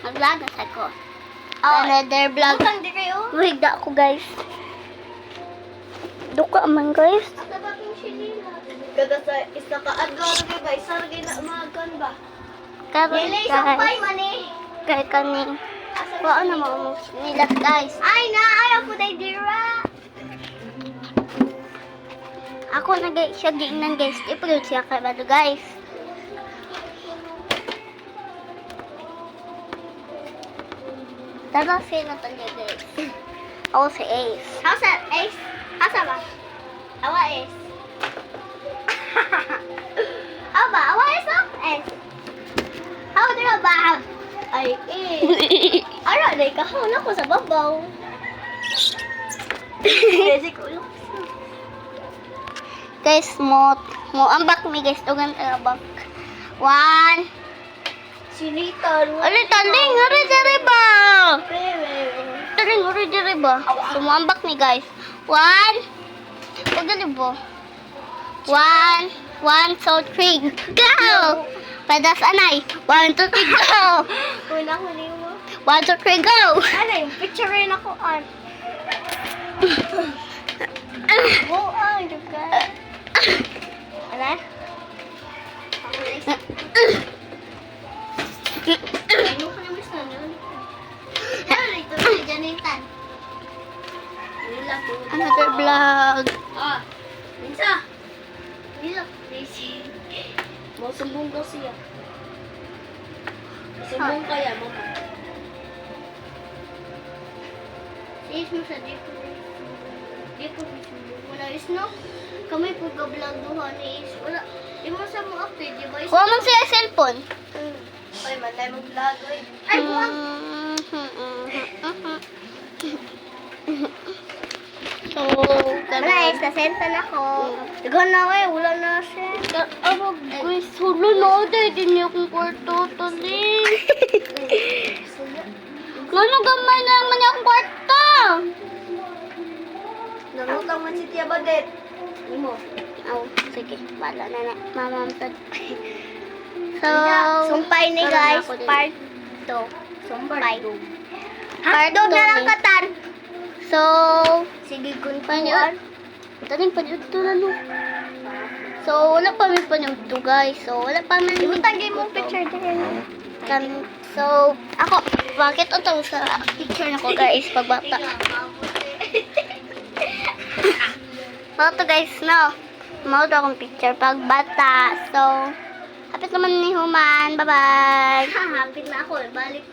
Mag-vlog na sa ko. Another vlog. Bukang di kayo. Wigda ako, guys. Duka man, guys. Kada sa isa ka agaw ka guys, sargi na magan ba? Karon, Dili sa pay guys. man eh. Kaya kani. Wala na mo nila, guys. Ay na, ayaw ko dai dira. Ako siya giingnan, guys. Ipulot siya kay Bado, guys. Tara, sino to niya, guys? Ako si Ace. How's that, Ace? How's that ba? Awa Ace. Awa ba? Awa Ace no? Ace. How dira ba? Ay, Ace. Ara, dai ka hawla ko sa babaw. Basic ulo. Guys, mo ambak mi, guys. Tugan ambak. 1. Sinita. Alin, taling. Hari, diri ba? Taling, hari, diri ba? So, mo ambak mi, guys. 1. Tagali ba? 1, 2, 3, go! Padas anay. 1, 2, 3, go! Una ko niyo. 1, 2, 3, go! Ano yung picture rin ako on. Oh, ay, duga. Ano? Ako na isa. Ano ka naman sa ano? Ano ito? Janitan. Wala po. Another vlog. Ah, minsa. Wala. Crazy. Masumbong ka siya. Masumbong kaya, mama. Sis mo sa di ko. Di ko masumbong. Wala is no. Kami po ka-vlog doon is. Wala. Di mo sa mo update, di ba? Huwag man siya cellphone. Ay, man tayo mag-vlog. Ay, buwag. So, Wala, is nasentan ako. Dagan na ako eh, wala na siya. Aba, guys, hulo na dahil din niya akong kwarto. Taling. Ano gamay na naman niya akong kwarto? Nangutang man si Tia Badet. Hindi mo. Oh, sige. Wala na na. Mamamtad. So, Sumpay ni karoon guys, ako din. part 2. Sumpay. Part Hotdog na two, lang eh. katan. So, Sige, Panyod. Taling panyod to na no. So, wala pa may panyod to, guys. So, wala pa may Imutagay mo picture din. So, ako, bakit ito sa picture na ko, guys, pagbata. Ito, guys, no. Mauto akong picture pagbata. So, hapit naman ni Human. Bye-bye. Hapit na ako. Balik